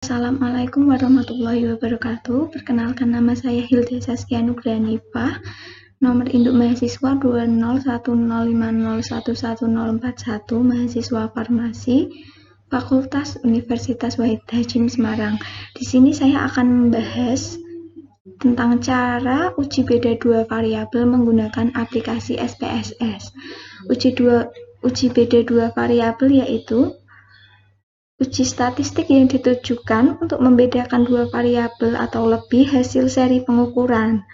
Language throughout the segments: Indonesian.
Assalamualaikum warahmatullahi wabarakatuh. Perkenalkan, nama saya Hilda Saskia Nugrahanifah. Nomor induk mahasiswa 20105011041, mahasiswa farmasi, Fakultas Universitas Wahid Hasyim Semarang. Di sini saya akan membahas tentang cara uji beda dua variabel menggunakan aplikasi SPSS. Uji beda dua variabel yaitu uji statistik yang ditujukan untuk membedakan dua variabel atau lebih hasil seri pengukuran.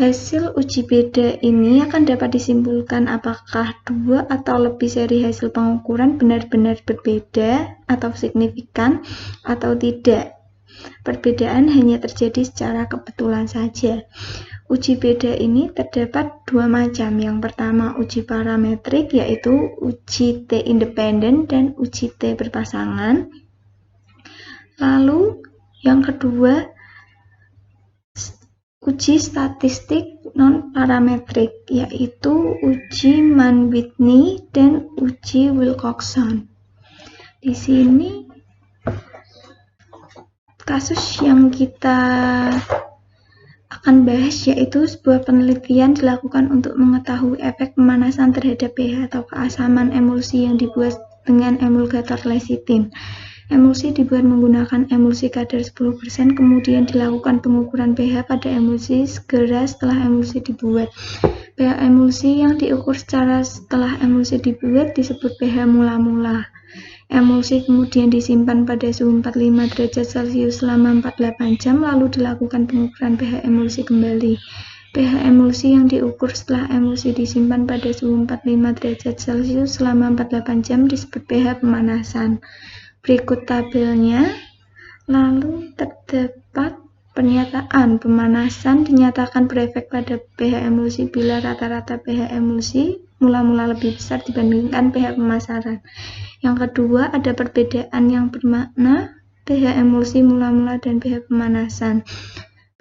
Hasil uji beda ini akan dapat disimpulkan apakah dua atau lebih seri hasil pengukuran benar-benar berbeda atau signifikan atau tidak. Perbedaan hanya terjadi secara kebetulan saja. Uji beda ini terdapat dua macam. Yang pertama uji parametrik, yaitu uji T independen dan uji T berpasangan. Lalu yang kedua uji statistik non-parametrik, yaitu uji Mann-Whitney dan uji Wilcoxon. Di sini kasus yang kita akan bahas yaitu sebuah penelitian dilakukan untuk mengetahui efek pemanasan terhadap pH atau keasaman emulsi yang dibuat dengan emulgator lecitin. Emulsi dibuat menggunakan emulsi kadar 10%, kemudian dilakukan pengukuran pH pada emulsi segera setelah emulsi dibuat. pH emulsi yang diukur setelah emulsi dibuat disebut pH mula-mula. Emulsi kemudian disimpan pada suhu 45 derajat Celcius selama 48 jam, lalu dilakukan pengukuran pH emulsi kembali. pH emulsi yang diukur setelah emulsi disimpan pada suhu 45 derajat Celcius selama 48 jam disebut pH pemanasan. Berikut tabelnya. Lalu terdapat pernyataan pemanasan dinyatakan berefek pada pH emulsi bila rata-rata pH emulsi mula-mula lebih besar dibandingkan pH pemasaran. Yang kedua, ada perbedaan yang bermakna pH emulsi mula-mula dan pH pemanasan.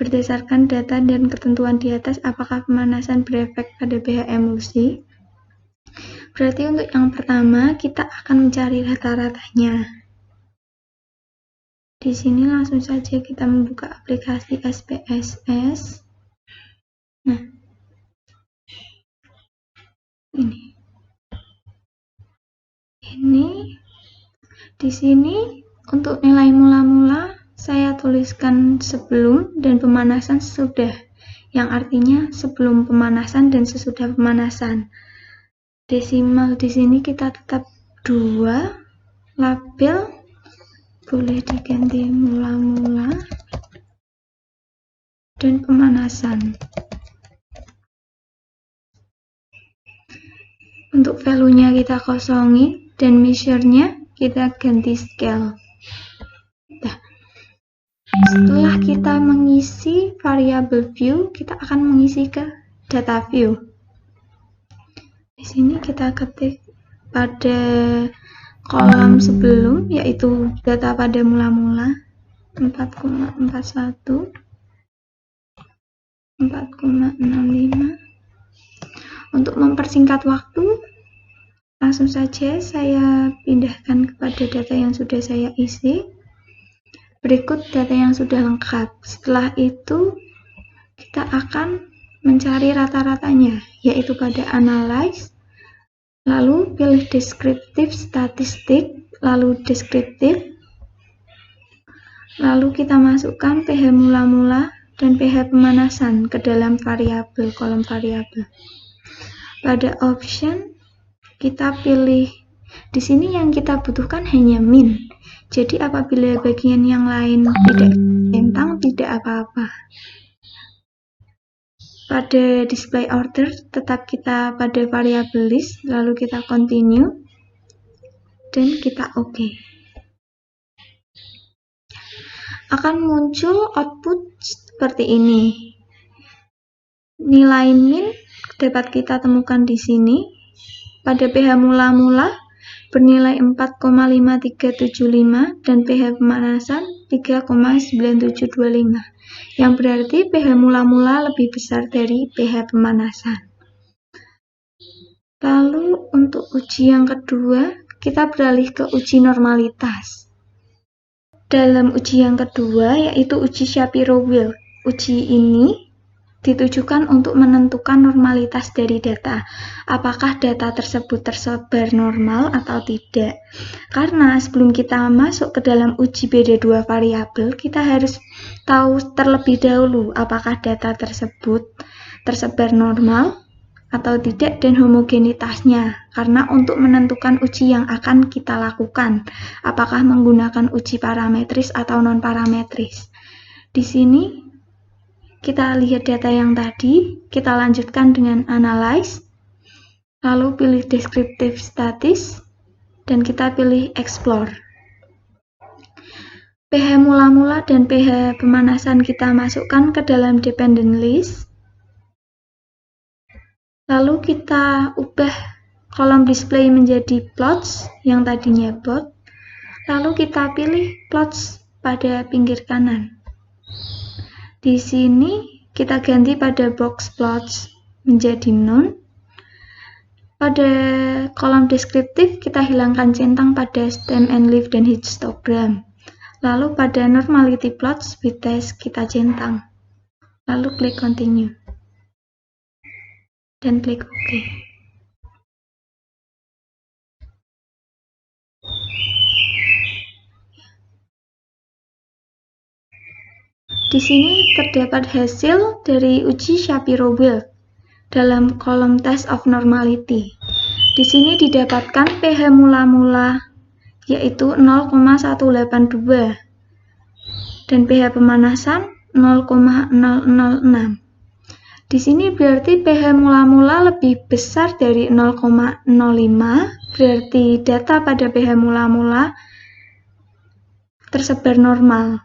Berdasarkan data dan ketentuan di atas, apakah pemanasan berefek pada pH emulsi? Berarti untuk yang pertama, kita akan mencari rata-ratanya. Di sini langsung saja kita membuka aplikasi SPSS. Nah, ini di sini untuk nilai mula-mula saya tuliskan sebelum dan pemanasan sesudah, yang artinya sebelum pemanasan dan sesudah pemanasan. Desimal di sini kita tetap 2, label boleh diganti mula-mula dan pemanasan. Untuk value-nya kita kosongi dan measure-nya kita ganti scale. Nah, setelah kita mengisi variable view, kita akan mengisi ke data view. Di sini kita ketik pada kolom sebelum, yaitu data pada mula-mula 4,41, 4,65. Untuk mempersingkat waktu, langsung saja saya pindahkan kepada data yang sudah saya isi. Berikut data yang sudah lengkap. Setelah itu, kita akan mencari rata-ratanya, yaitu pada analyze, lalu pilih deskriptif statistik, lalu deskriptif, lalu kita masukkan pH mula-mula dan pH pemanasan ke dalam variabel, kolom variabel. Pada option, kita pilih, di sini yang kita butuhkan hanya min. Jadi apabila bagian yang lain tidak centang, tidak apa-apa. Pada display order, tetap kita pada variabel list, lalu kita continue, dan kita OK. Akan muncul output seperti ini. Nilai min dapat kita temukan di sini. Pada pH mula-mula bernilai 4,5375 dan pH pemanasan 3,9725. Yang berarti pH mula-mula lebih besar dari pH pemanasan. Lalu untuk uji yang kedua, kita beralih ke uji normalitas. dalam uji yang kedua, yaitu uji Shapiro-Wilk. Uji ini ditujukan untuk menentukan normalitas dari data. Apakah data tersebut tersebar normal atau tidak? Karena sebelum kita masuk ke dalam uji beda dua variabel, kita harus tahu terlebih dahulu apakah data tersebut tersebar normal atau tidak dan homogenitasnya. Karena untuk menentukan uji yang akan kita lakukan, apakah menggunakan uji parametris atau non-parametris. Di sini kita lihat data yang tadi, kita lanjutkan dengan analyze, lalu pilih descriptive statis, dan kita pilih explore. pH mula-mula dan pH pemanasan kita masukkan ke dalam dependent list, lalu kita ubah kolom display menjadi plots yang tadinya bot, lalu kita pilih plots pada pinggir kanan. Di sini kita ganti pada box plots menjadi none. Pada kolom deskriptif kita hilangkan centang pada stem and leaf dan histogram. Lalu pada normality plots with test kita centang. Lalu klik continue. Dan klik OK. Di sini terdapat hasil dari uji Shapiro-Wilk dalam kolom test of normality. Di sini didapatkan pH mula-mula yaitu 0,182 dan pH pemanasan 0,006. Di sini berarti pH mula-mula lebih besar dari 0,05, berarti data pada pH mula-mula tersebar normal.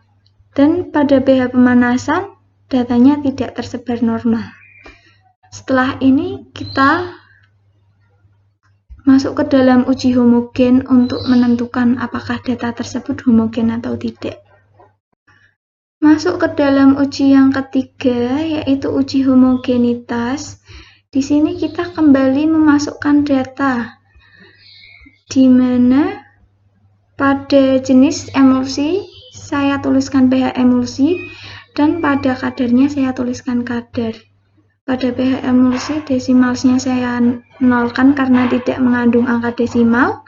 Dan pada pH pemanasan, datanya tidak tersebar normal. Setelah ini, kita masuk ke dalam uji homogen untuk menentukan apakah data tersebut homogen atau tidak. Masuk ke dalam uji yang ketiga, yaitu uji homogenitas. Di sini kita kembali memasukkan data, di mana pada jenis emulsi, saya tuliskan pH emulsi, dan pada kadarnya saya tuliskan kadar. Pada pH emulsi, desimalnya saya nolkan karena tidak mengandung angka desimal,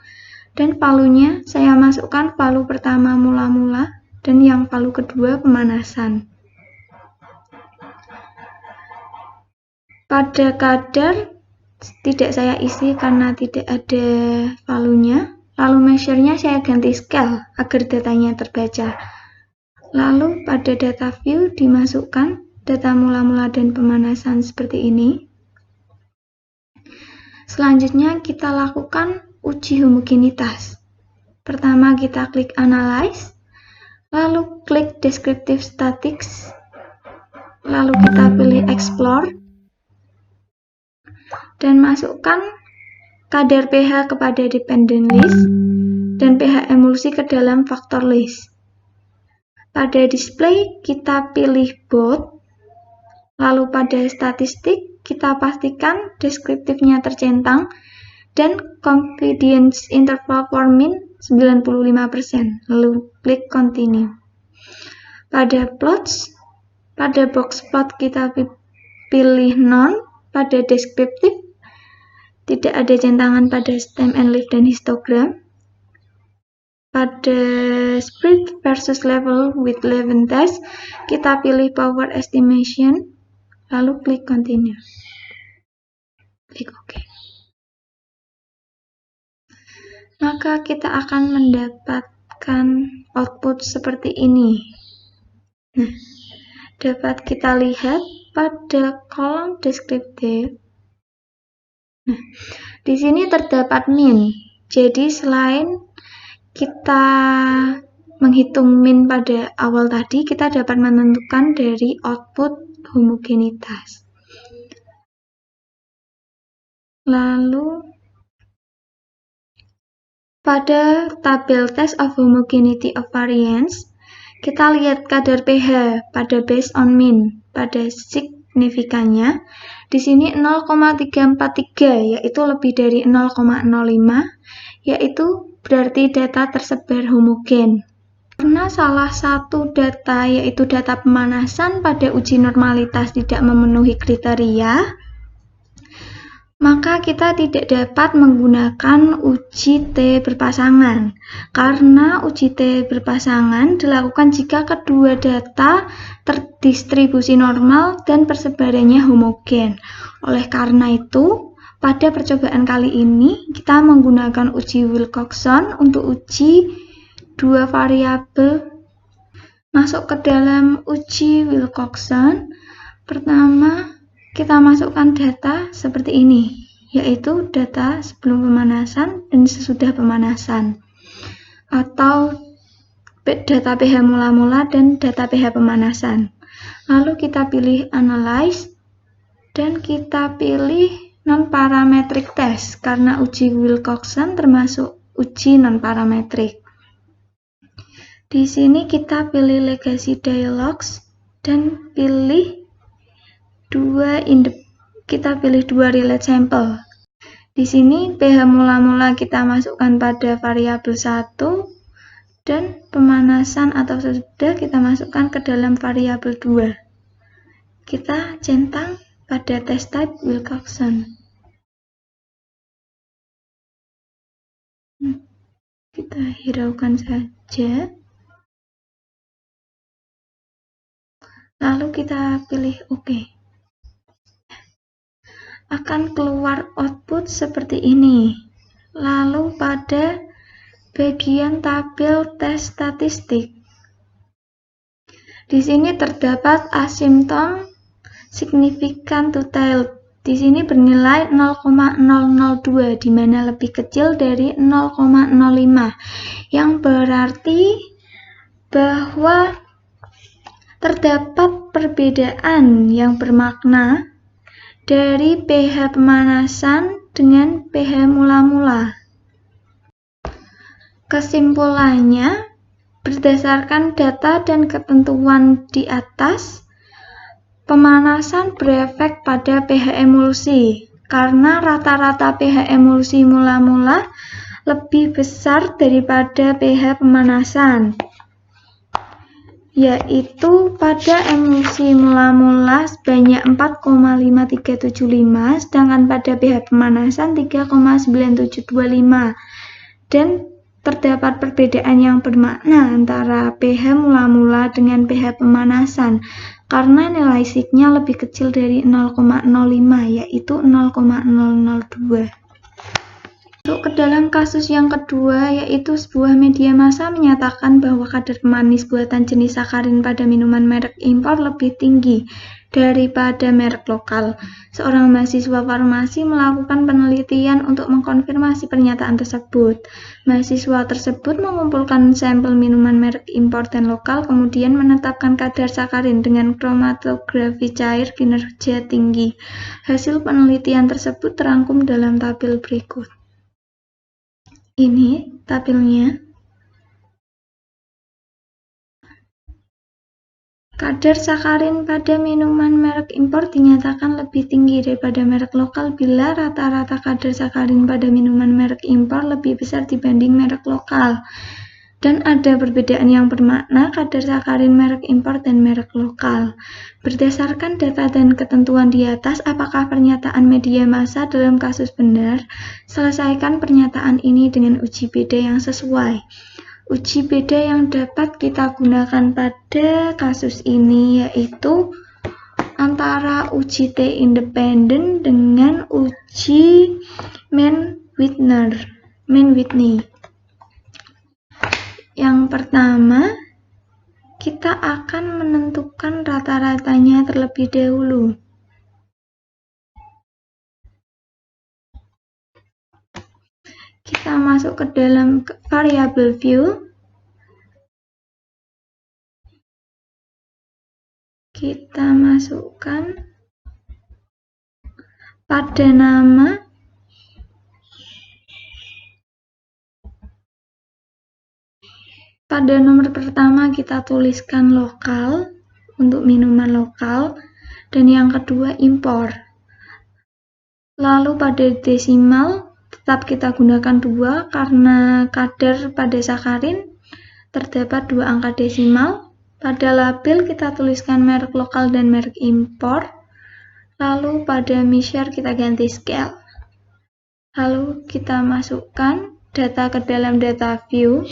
dan palunya saya masukkan palu pertama mula-mula, dan yang palu kedua pemanasan. Pada kadar, tidak saya isi karena tidak ada palunya. Lalu measure-nya saya ganti scale agar datanya terbaca. Lalu pada data view dimasukkan data mula-mula dan pemanasan seperti ini. Selanjutnya kita lakukan uji homogenitas. Pertama kita klik analyze, lalu klik descriptive statistics, lalu kita pilih explore, dan masukkan kadar pH kepada dependent list dan pH emulsi ke dalam faktor list. Pada display kita pilih both, lalu pada statistik kita pastikan deskriptifnya tercentang dan confidence interval for min 95%, lalu klik continue. Pada plots, pada box plot kita pilih none, pada deskriptif tidak ada centangan pada stem and leaf dan histogram. Pada spread versus level with Levin test, kita pilih power estimation, lalu klik continue. Klik OK. Maka kita akan mendapatkan output seperti ini. Nah, dapat kita lihat pada kolom deskriptif. Nah, di sini terdapat min. Jadi selain kita menghitung min pada awal tadi, kita dapat menentukan dari output homogenitas. Lalu pada tabel test of homogeneity of variance, kita lihat kadar pH pada based on min pada signifikannya. Di sini 0,343, yaitu lebih dari 0,05, yaitu berarti data tersebar homogen. Karena salah satu data yaitu data pemanasan pada uji normalitas tidak memenuhi kriteria, maka kita tidak dapat menggunakan uji T berpasangan. Karena uji T berpasangan dilakukan jika kedua data terdistribusi normal dan persebarannya homogen. Oleh karena itu, pada percobaan kali ini kita menggunakan uji Wilcoxon untuk uji dua variabel. Masuk ke dalam uji Wilcoxon, pertama kita masukkan data seperti ini, yaitu data sebelum pemanasan dan sesudah pemanasan, atau data pH mula-mula dan data pH pemanasan. Lalu kita pilih Analyze dan kita pilih non-parametric test karena uji Wilcoxon termasuk uji non-parametric. Di sini kita pilih Legacy Dialogues dan kita pilih dua relate sample. Di sini pH mula-mula kita masukkan pada variabel 1 dan pemanasan atau sesudah kita masukkan ke dalam variabel 2. Kita centang pada test type Wilcoxon. Kita hiraukan saja. Lalu kita pilih OK. Akan keluar output seperti ini. Lalu pada bagian tabel tes statistik, di sini terdapat asimptom signifikan to tail. Di sini bernilai 0,002, di mana lebih kecil dari 0,05, yang berarti bahwa terdapat perbedaan yang bermakna dari pH pemanasan dengan pH mula-mula. Kesimpulannya, berdasarkan data dan ketentuan di atas, pemanasan berefek pada pH emulsi karena rata-rata pH emulsi mula-mula lebih besar daripada pH pemanasan, yaitu pada emulsi mula-mula sebanyak 4,5375, sedangkan pada pH pemanasan 3,9725. Dan terdapat perbedaan yang bermakna antara pH mula-mula dengan pH pemanasan, karena nilai sigma lebih kecil dari 0,05, yaitu 0,002. Masuk ke dalam kasus yang kedua, yaitu sebuah media massa menyatakan bahwa kadar pemanis buatan jenis sakarin pada minuman merek impor lebih tinggi daripada merek lokal. Seorang mahasiswa farmasi melakukan penelitian untuk mengkonfirmasi pernyataan tersebut. Mahasiswa tersebut mengumpulkan sampel minuman merek impor dan lokal, kemudian menetapkan kadar sakarin dengan kromatografi cair kinerja tinggi. Hasil penelitian tersebut terangkum dalam tabel berikut. Ini tabelnya. Kadar sakarin pada minuman merek impor dinyatakan lebih tinggi daripada merek lokal bila rata-rata kadar sakarin pada minuman merek impor lebih besar dibanding merek lokal. Dan ada perbedaan yang bermakna kadar sakarin merek impor dan merek lokal. Berdasarkan data dan ketentuan di atas, apakah pernyataan media massa dalam kasus benar? Selesaikan pernyataan ini dengan uji beda yang sesuai. Uji beda yang dapat kita gunakan pada kasus ini yaitu antara uji T independen dengan uji Mann-Whitney. Yang pertama, kita akan menentukan rata-ratanya terlebih dahulu. Kita masuk ke dalam variable view. Kita masukkan pada nama pada nomor pertama kita tuliskan lokal untuk minuman lokal dan yang kedua impor. Lalu pada desimal tetap kita gunakan 2 karena kadar pada sakarin terdapat 2 angka desimal. Pada label kita tuliskan merek lokal dan merek impor. Lalu pada measure kita ganti scale. Lalu kita masukkan data ke dalam data view.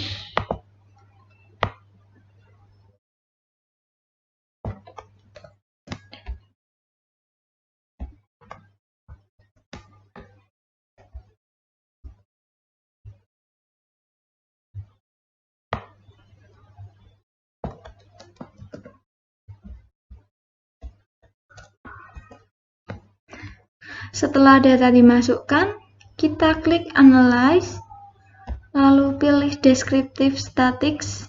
Setelah data dimasukkan, kita klik Analyze, lalu pilih Descriptive Statistics,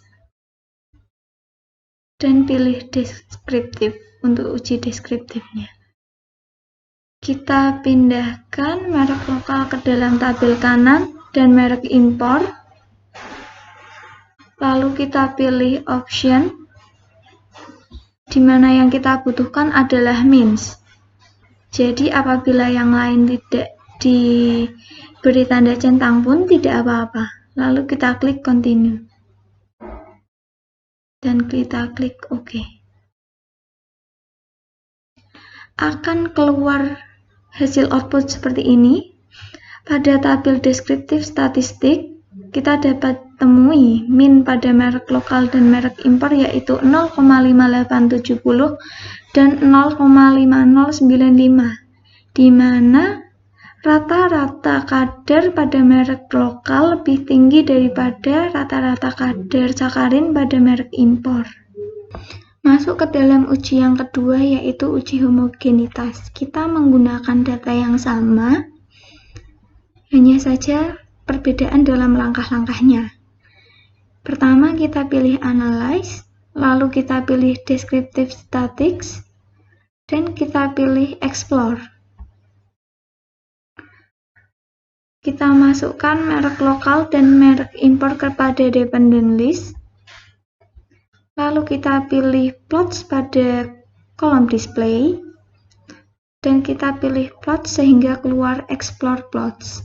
dan pilih Descriptive untuk uji deskriptifnya. Kita pindahkan merek lokal ke dalam tabel kanan dan merek impor. Lalu kita pilih Option, di mana yang kita butuhkan adalah means. Jadi apabila yang lain tidak diberi tanda centang pun tidak apa-apa. Lalu kita klik Continue. Dan kita klik OK. Akan keluar hasil output seperti ini. Pada tabel deskriptif statistik, kita dapat temui min pada merek lokal dan merek impor yaitu 0,5870 dan 0,5095, di mana rata-rata kadar pada merek lokal lebih tinggi daripada rata-rata kadar sakarin pada merek impor. Masuk ke dalam uji yang kedua, yaitu uji homogenitas. Kita menggunakan data yang sama, hanya saja perbedaan dalam langkah-langkahnya. Pertama kita pilih Analyze, lalu kita pilih Descriptive Statistics, dan kita pilih Explore. Kita masukkan merek lokal dan merek impor kepada dependent list. Lalu kita pilih Plots pada kolom display. Dan kita pilih Plots sehingga keluar Explore Plots.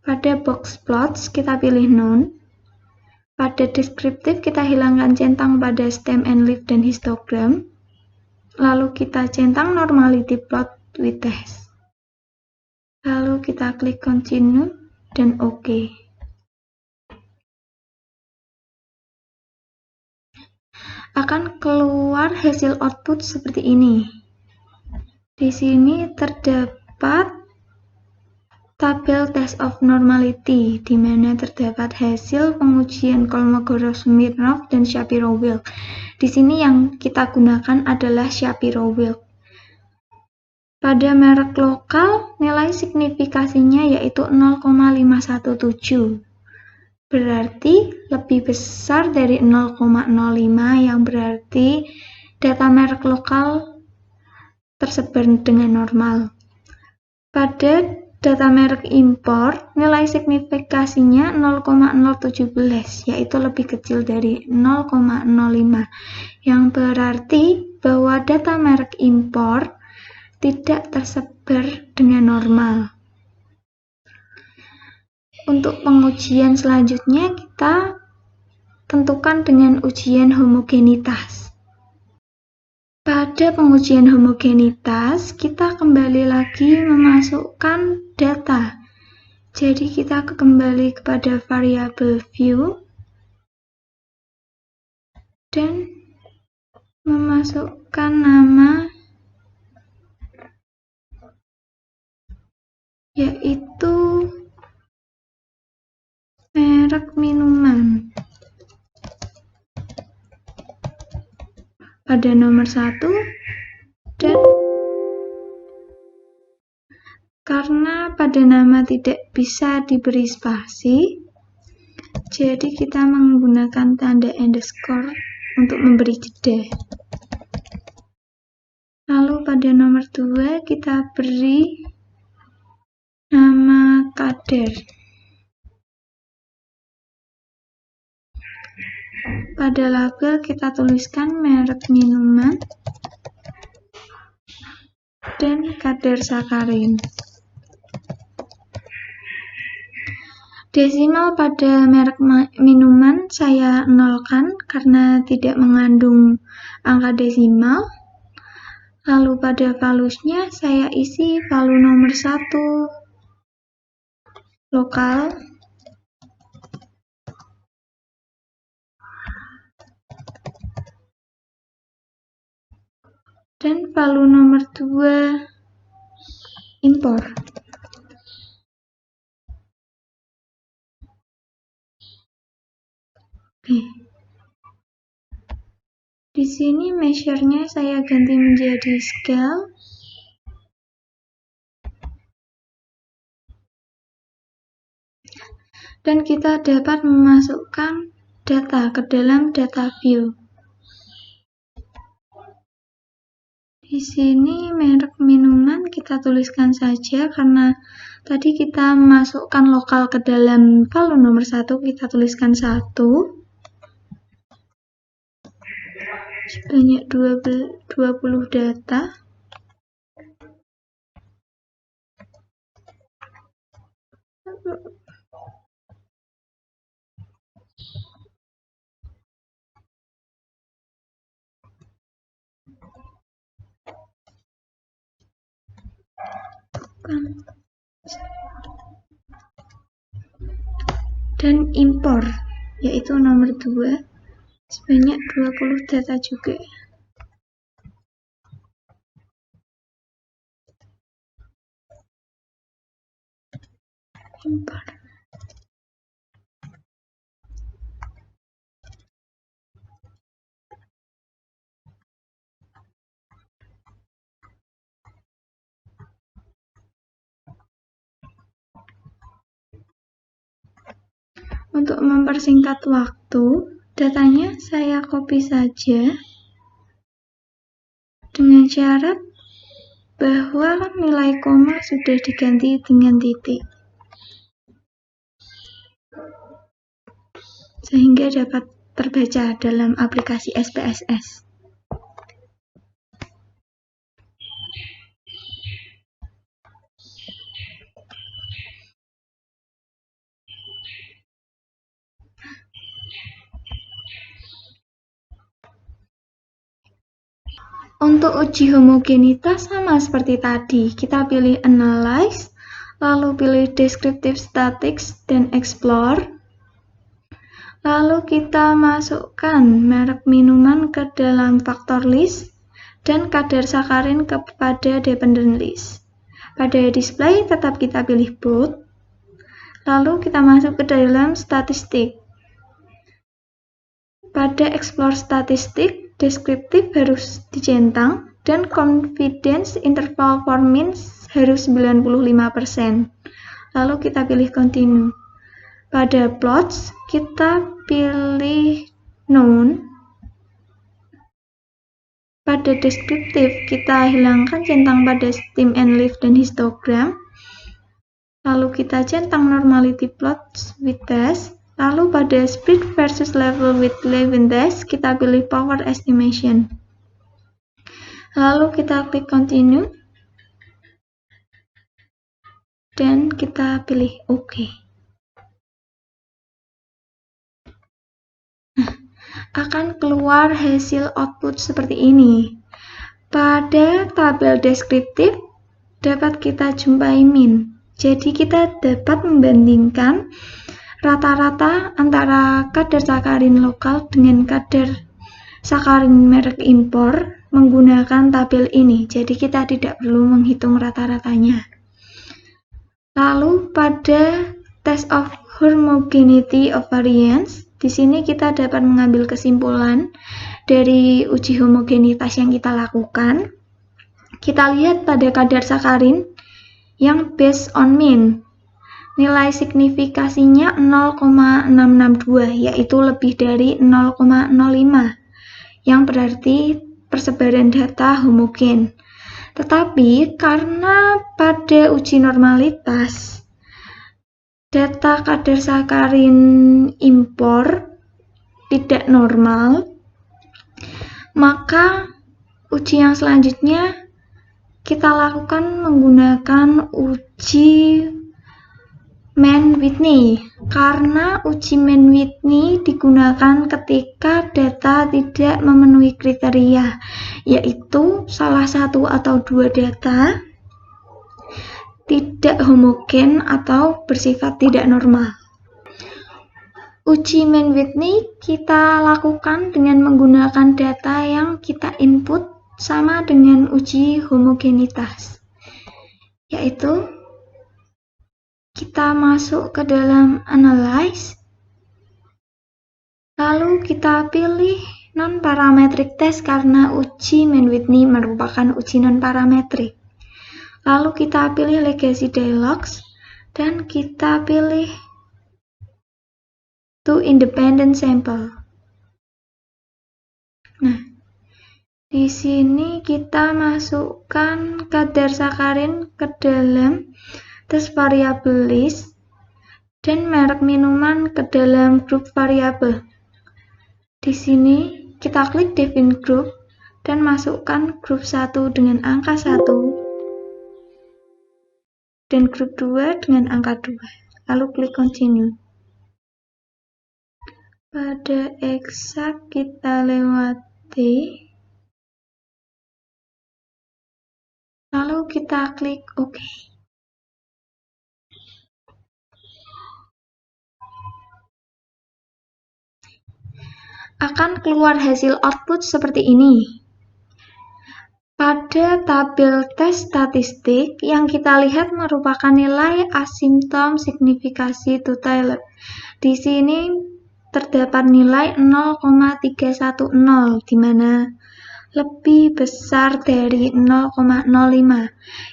Pada box Plots kita pilih None. Pada Descriptive kita hilangkan centang pada stem and leaf dan histogram. Lalu kita centang Normality Plot with Text. Lalu kita klik Continue dan OK. Akan keluar hasil output seperti ini. Di sini terdapat tabel Test of Normality, di mana terdapat hasil pengujian Kolmogorov-Smirnov dan Shapiro-Wilk. Di sini yang kita gunakan adalah Shapiro-Wilk. Pada merek lokal, nilai signifikasinya yaitu 0,517. Berarti lebih besar dari 0,05, yang berarti data merek lokal tersebar dengan normal. Pada data merek impor, nilai signifikasinya 0,017, yaitu lebih kecil dari 0,05, yang berarti bahwa data merek impor tidak tersebar dengan normal. Untuk pengujian selanjutnya kita tentukan dengan ujian homogenitas. Pada pengujian homogenitas, kita kembali lagi memasukkan data. Jadi kita kembali kepada variable view dan memasukkan nama yaitu merek minuman. Pada nomor 1, dan karena pada nama tidak bisa diberi spasi, jadi kita menggunakan tanda underscore untuk memberi jeda. Lalu pada nomor 2 kita beri nama kadar. Pada label kita tuliskan merek minuman dan kadar sakarin. Desimal pada merek minuman saya nolkan karena tidak mengandung angka desimal. Lalu pada valusnya saya isi valu nomor 1 lokal, dan valu nomor 2 impor. Oke. Di sini measure-nya saya ganti menjadi scale. Dan kita dapat memasukkan data ke dalam data view. Di sini merek minuman kita tuliskan saja karena tadi kita masukkan lokal ke dalam valu nomor 1, kita tuliskan 1. Sebanyak 20 data. Dan impor, yaitu nomor 2, sebanyak 20 data juga. Impor. Untuk mempersingkat waktu, datanya saya copy saja dengan syarat bahwa nilai koma sudah diganti dengan titik, sehingga dapat terbaca dalam aplikasi SPSS. Untuk uji homogenitas sama seperti tadi, kita pilih Analyze, lalu pilih Descriptive Statistics dan Explore. Lalu kita masukkan merek minuman ke dalam faktor list dan kadar sakarin kepada dependent list. Pada display tetap kita pilih bold. Lalu kita masuk ke dalam statistik. Pada Explore Statistik, deskriptif harus dicentang dan confidence interval for means harus 95%. Lalu kita pilih continue. Pada plots kita pilih known. Pada deskriptif kita hilangkan centang pada stem and leaf dan histogram. Lalu kita centang normality plots with dash. Lalu pada speed versus level with level dash kita pilih power estimation. Lalu kita klik continue dan kita pilih OK. Nah, akan keluar hasil output seperti ini. Pada tabel deskriptif dapat kita jumpai min. Jadi kita dapat membandingkan rata-rata antara kadar sakarin lokal dengan kadar sakarin merek impor menggunakan tabel ini. Jadi kita tidak perlu menghitung rata-ratanya. Lalu pada test of homogeneity of variance, di sini kita dapat mengambil kesimpulan dari uji homogenitas yang kita lakukan. Kita lihat pada kadar sakarin yang based on mean. Nilai signifikasinya 0,662, yaitu lebih dari 0,05, yang berarti persebaran data homogen. Tetapi karena pada uji normalitas, data kadar sakarin impor tidak normal, maka uji yang selanjutnya kita lakukan menggunakan uji Mann-Whitney, karena uji Mann-Whitney digunakan ketika data tidak memenuhi kriteria, yaitu salah satu atau dua data tidak homogen atau bersifat tidak normal. Uji Mann-Whitney kita lakukan dengan menggunakan data yang kita input sama dengan uji homogenitas, yaitu kita masuk ke dalam analyze, lalu kita pilih non-parametric test karena uji Mann-Whitney merupakan uji non-parametrik. Lalu kita pilih legacy dialogs dan kita pilih two independent sample. Nah, di sini kita masukkan kadar sakarin ke dalam tes variabel list dan merek minuman ke dalam grup variabel. Di sini kita klik define group dan masukkan grup 1 dengan angka 1 dan grup 2 dengan angka 2. Lalu klik continue. Pada exact kita lewati, lalu kita klik OK. Akan keluar hasil output seperti ini. Pada tabel tes statistik, yang kita lihat merupakan nilai asimptom signifikasi to Taylor. Di sini terdapat nilai 0,310, di mana lebih besar dari 0,05,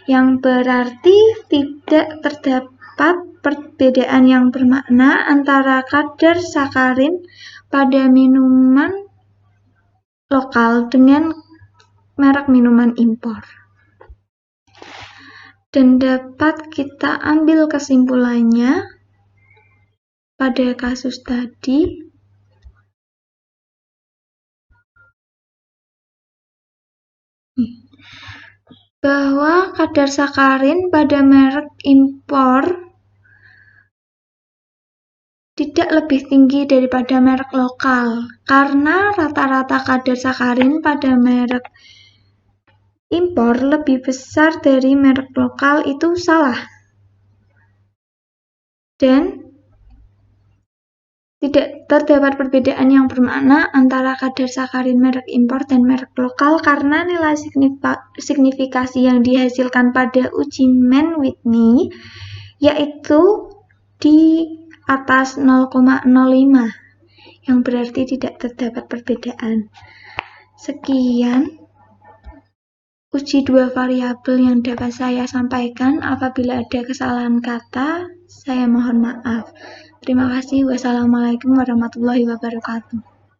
yang berarti tidak terdapat perbedaan yang bermakna antara kadar sakarin pada minuman lokal dengan merek minuman impor. Dan dapat kita ambil kesimpulannya pada kasus tadi bahwa kadar sakarin pada merek impor tidak lebih tinggi daripada merek lokal, karena rata-rata kadar sakarin pada merek impor lebih besar dari merek lokal itu salah. Dan tidak terdapat perbedaan yang bermakna antara kadar sakarin merek impor dan merek lokal karena nilai signifikasi yang dihasilkan pada uji Mann-Whitney yaitu di atas 0,05, yang berarti tidak terdapat perbedaan. Sekian uji dua variabel yang dapat saya sampaikan. Apabila ada kesalahan kata, saya mohon maaf. Terima kasih. Wassalamualaikum warahmatullahi wabarakatuh.